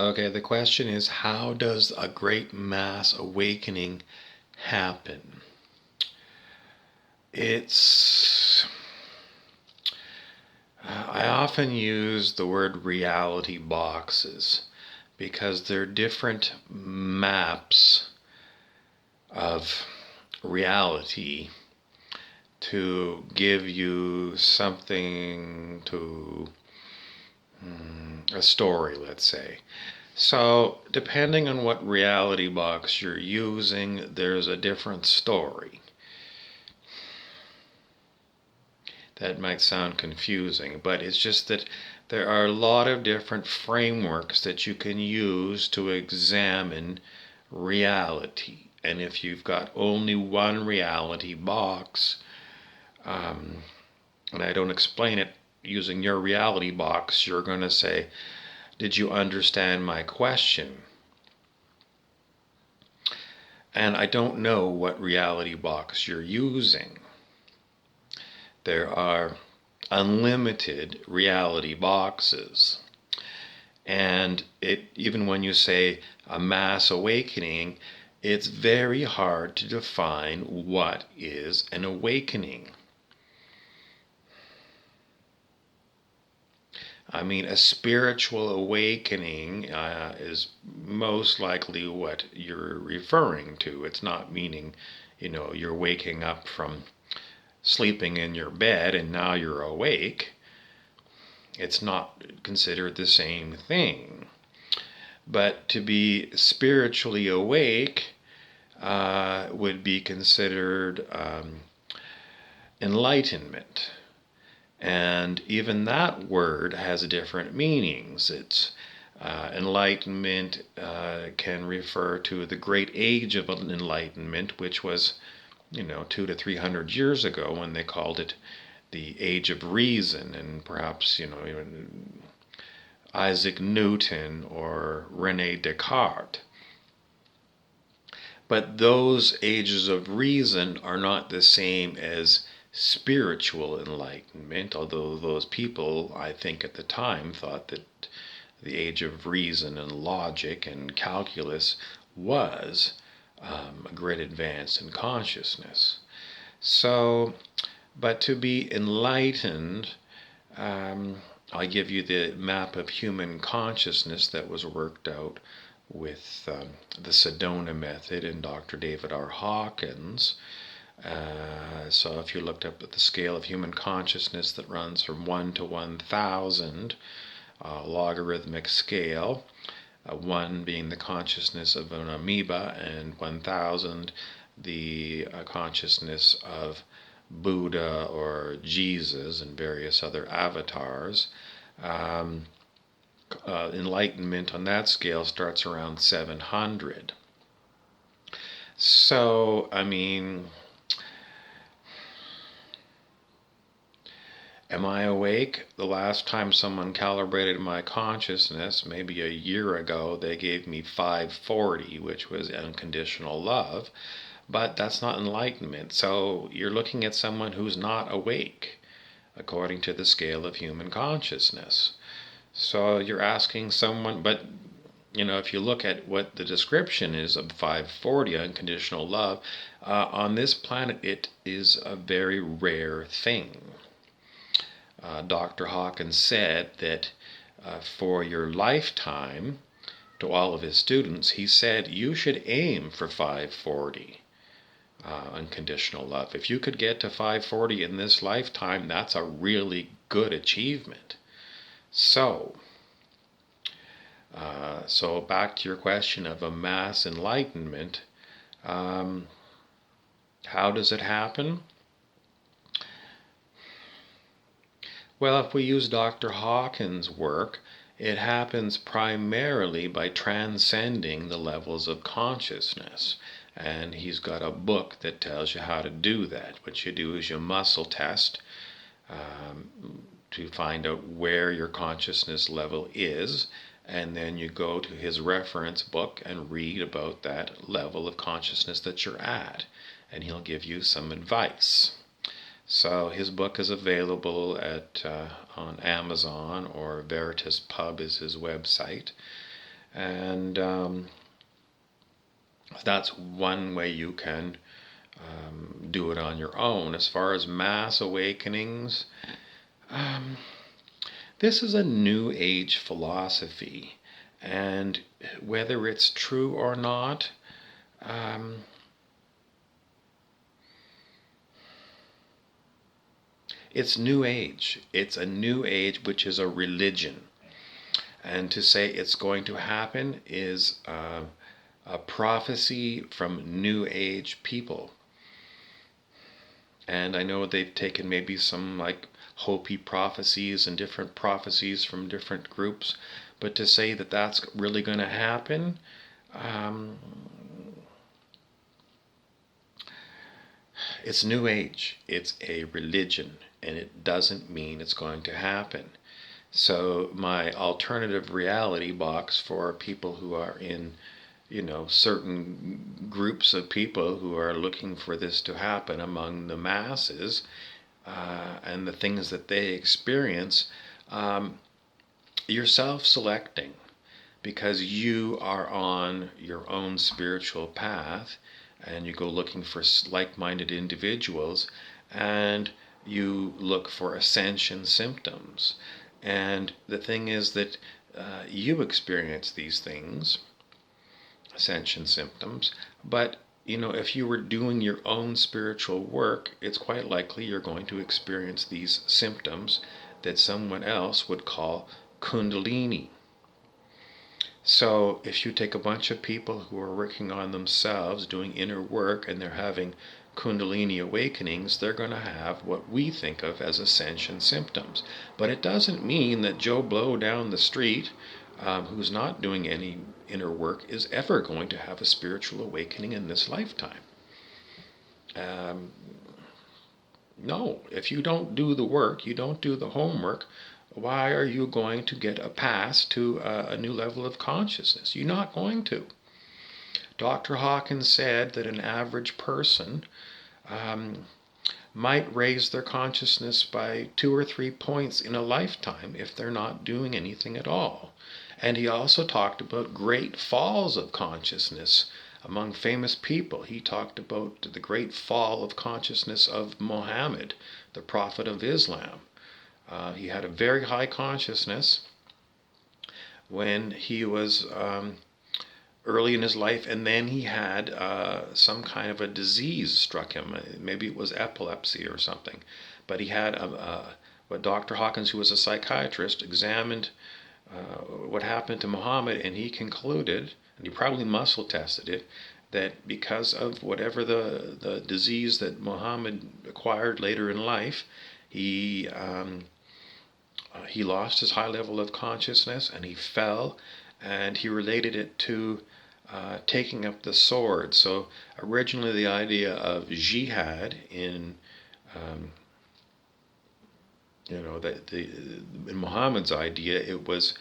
Okay, the question is, how does a great mass awakening happen? It's. I often use the word reality boxes because they're different maps of reality to give you something to a story, let's say. So, depending on what reality box you're using, there's a different story. That might sound confusing, but it's just that there are a lot of different frameworks that you can use to examine reality. And if you've got only one reality box, and I don't explain it using your reality box, you're going to say, did you understand my question? And I don't know what reality box you're using. There are unlimited reality boxes. And even when you say a mass awakening, it's very hard to define what is an awakening. I mean, a spiritual awakening is most likely what you're referring to. It's not meaning, you're waking up from sleeping in your bed and now you're awake. It's not considered the same thing. But to be spiritually awake would be considered enlightenment. And even that word has different meanings. It's enlightenment can refer to the great age of enlightenment, which was, 200 to 300 years ago, when they called it the age of reason, and perhaps, even Isaac Newton or Rene Descartes. But those ages of reason are not the same as spiritual enlightenment, although those people, I think at the time, thought that the age of reason and logic and calculus was a great advance in consciousness. So, but to be enlightened, I give you the map of human consciousness that was worked out with the Sedona method and Dr. David R. Hawkins. So if you looked up at the scale of human consciousness that runs from 1 to 1,000, logarithmic scale, 1 being the consciousness of an amoeba, and 1,000 the consciousness of Buddha or Jesus and various other avatars. Enlightenment on that scale starts around 700. So, I mean, am I awake? The last time someone calibrated my consciousness, maybe a year ago, they gave me 540, which was unconditional love. But that's not enlightenment. So you're looking at someone who's not awake, according to the scale of human consciousness. So you're asking someone, but if you look at what the description is of 540, unconditional love, on this planet it is a very rare thing. Dr. Hawkins said that for your lifetime, to all of his students, he said you should aim for 540. Unconditional love. If you could get to 540 in this lifetime, that's a really good achievement. So back to your question of a mass enlightenment, how does it happen? Well, if we use Dr. Hawkins' work, it happens primarily by transcending the levels of consciousness. And he's got a book that tells you how to do that. What you do is you muscle test to find out where your consciousness level is, and then you go to his reference book and read about that level of consciousness that you're at, and he'll give you some advice. So his book is available on Amazon, or Veritas Pub is his website. And that's one way you can do it on your own. As far as mass awakenings, this is a New Age philosophy. And whether it's true or not, it's New Age. It's a New Age, which is a religion. And to say it's going to happen is a prophecy from New Age people. And I know they've taken maybe some like Hopi prophecies and different prophecies from different groups, but to say that that's really going to happen, it's New Age. It's a religion, and it doesn't mean it's going to happen. So my alternative reality box for people who are in, certain groups of people who are looking for this to happen among the masses, and the things that they experience, you're self-selecting because you are on your own spiritual path, and you go looking for like-minded individuals, and you look for ascension symptoms. And the thing is that you experience these things, ascension symptoms, but if you were doing your own spiritual work, it's quite likely you're going to experience these symptoms that someone else would call kundalini. So if you take a bunch of people who are working on themselves, doing inner work, and they're having kundalini awakenings, they're going to have what we think of as ascension symptoms. But it doesn't mean that Joe Blow down the street, who's not doing any inner work, is ever going to have a spiritual awakening in this lifetime. No, if you don't do the work, you don't do the homework, why are you going to get a pass to a new level of consciousness? You're not going to. Dr. Hawkins said that an average person might raise their consciousness by 2 or 3 points in a lifetime if they're not doing anything at all. And he also talked about great falls of consciousness among famous people. He talked about the great fall of consciousness of Muhammad, the prophet of Islam. He had a very high consciousness when he was early in his life, and then he had some kind of a disease struck him. Maybe it was epilepsy or something. But he had what Dr. Hawkins, who was a psychiatrist, examined what happened to Muhammad, and he concluded, and he probably muscle tested it, that because of whatever the disease that Muhammad acquired later in life, he lost his high level of consciousness and he fell, and he related it to taking up the sword. So originally the idea of jihad in in Muhammad's idea, it was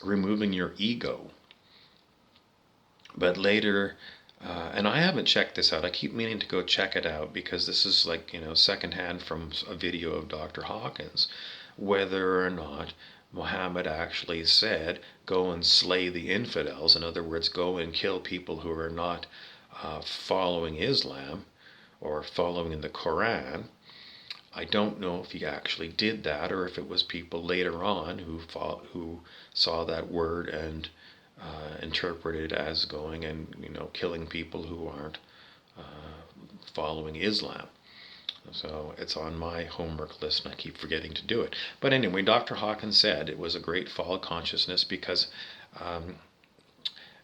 removing your ego. But later, and I haven't checked this out. I keep meaning to go check it out because this is like, secondhand from a video of Dr. Hawkins, whether or not Muhammad actually said, go and slay the infidels. In other words, go and kill people who are not following Islam or following the Quran. I don't know if he actually did that, or if it was people later on who saw that word and interpreted it as going and killing people who aren't following Islam. So it's on my homework list, and I keep forgetting to do it. But anyway, Dr. Hawkins said it was a great fall of consciousness because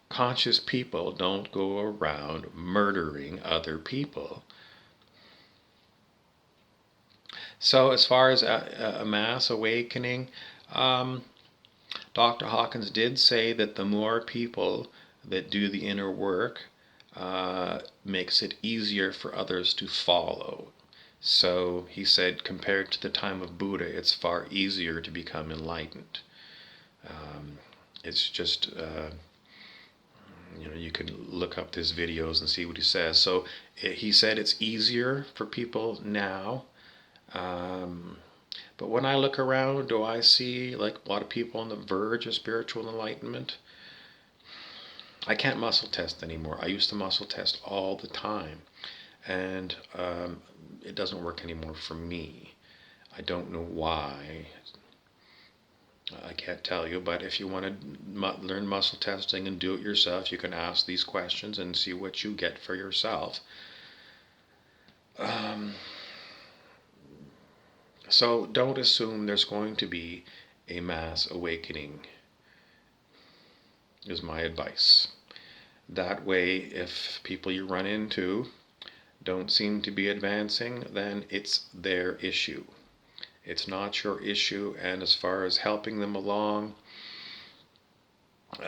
conscious people don't go around murdering other people. So as far as a mass awakening, Dr. Hawkins did say that the more people that do the inner work makes it easier for others to follow. So he said, compared to the time of Buddha, it's far easier to become enlightened. It's just, you can look up his videos and see what he says. So he said it's easier for people now. But when I look around, do I see like a lot of people on the verge of spiritual enlightenment? I can't muscle test anymore. I used to muscle test all the time, and it doesn't work anymore for me. I don't know why. I can't tell you, but if you want to learn muscle testing and do it yourself, you can ask these questions and see what you get for yourself. So don't assume there's going to be a mass awakening, is my advice. That way, if people you run into don't seem to be advancing, then it's their issue. It's not your issue, and as far as helping them along,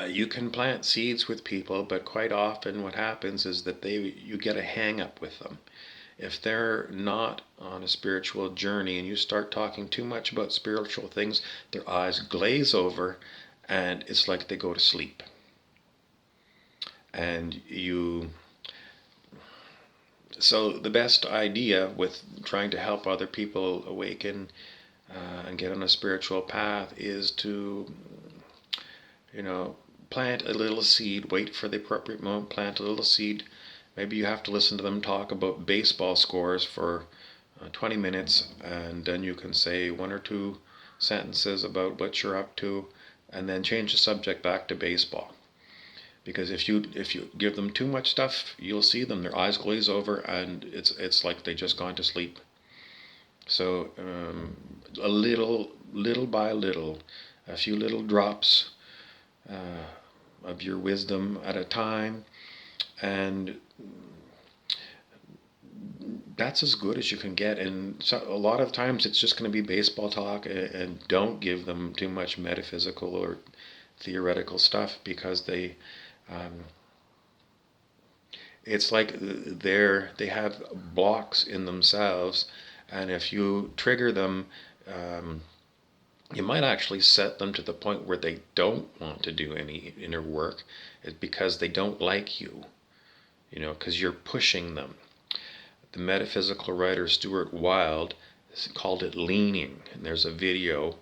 you can plant seeds with people, but quite often what happens is that you get a hang up with them. If they're not on a spiritual journey and you start talking too much about spiritual things, their eyes glaze over and it's like they go to sleep. And so the best idea with trying to help other people awaken and get on a spiritual path is to, plant a little seed, wait for the appropriate moment, plant a little seed. Maybe you have to listen to them talk about baseball scores for 20 minutes, and then you can say one or two sentences about what you're up to, and then change the subject back to baseball. Because if you give them too much stuff, you'll see them, their eyes glaze over, and it's like they just gone to sleep. So a little by little, a few little drops of your wisdom at a time, and that's as good as you can get. And so a lot of times it's just going to be baseball talk, and don't give them too much metaphysical or theoretical stuff, because it's like they have blocks in themselves, and if you trigger them, you might actually set them to the point where they don't want to do any inner work. It's because they don't like you, because you're pushing them. The metaphysical writer Stuart Wilde called it leaning, and there's a video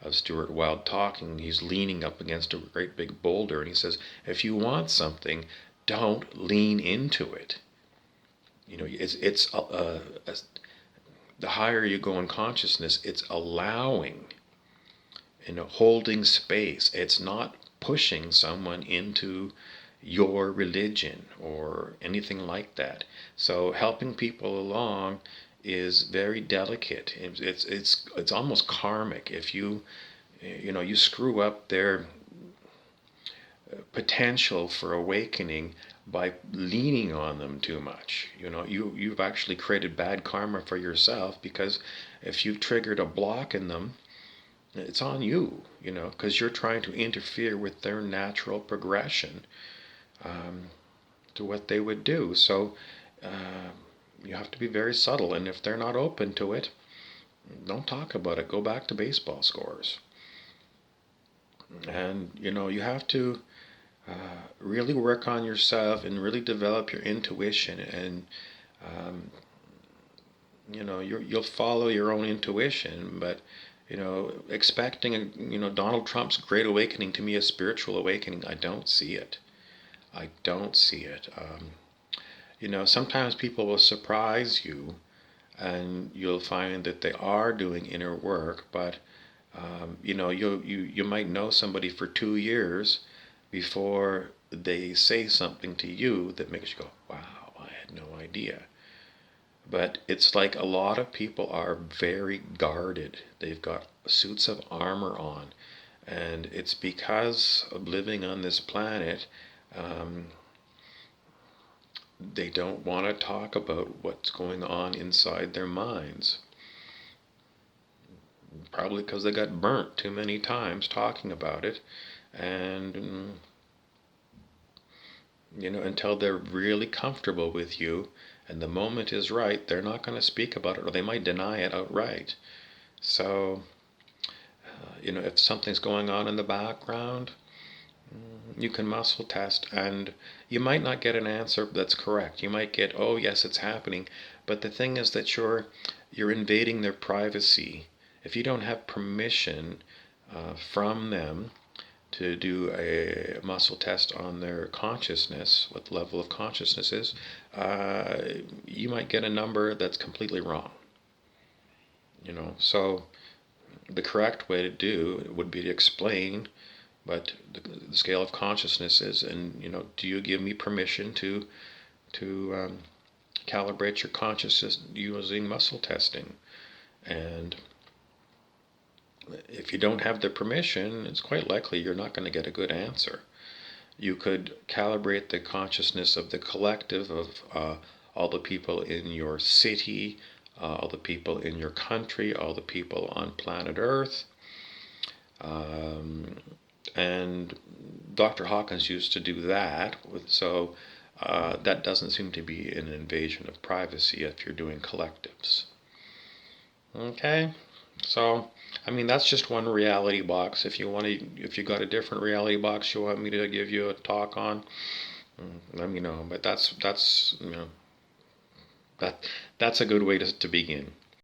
of Stuart Wilde talking. He's leaning up against a great big boulder, and he says, if you want something, don't lean into it. It's the higher you go in consciousness, it's allowing, holding space. It's not pushing someone into your religion or anything like that. So helping people along is very delicate. It's almost karmic. If you screw up their potential for awakening by leaning on them too much, you've actually created bad karma for yourself, because if you've triggered a block in them, it's on you, because you're trying to interfere with their natural progression to what they would do. So you have to be very subtle, and if they're not open to it, don't talk about it. Go back to baseball scores. And you have to really work on yourself and really develop your intuition, and you'll follow your own intuition. But expecting Donald Trump's great awakening to me, a spiritual awakening, I don't see it. Sometimes people will surprise you, and you'll find that they are doing inner work, but you might know somebody for 2 years before they say something to you that makes you go, wow, I had no idea. But it's like a lot of people are very guarded. They've got suits of armor on, and it's because of living on this planet. They don't want to talk about what's going on inside their minds. Probably because they got burnt too many times talking about it. And, until they're really comfortable with you and the moment is right, they're not going to speak about it, or they might deny it outright. So, if something's going on in the background, you can muscle test, and you might not get an answer that's correct. You might get, oh yes, it's happening, but the thing is that you're invading their privacy, if you don't have permission from them to do a muscle test on their consciousness, what the level of consciousness is, you might get a number that's completely wrong. So the correct way to do would be to explain what the scale of consciousness is, and do you give me permission to calibrate your consciousness using muscle testing? And if you don't have the permission, it's quite likely you're not going to get a good answer. You could calibrate the consciousness of the collective of all the people in your city, all the people in your country, all the people on planet Earth. And Dr. Hawkins used to do that. So that doesn't seem to be an invasion of privacy if you're doing collectives. Okay? So, that's just one reality box. If you got a different reality box you want me to give you a talk on, let me know. But that's a good way to begin.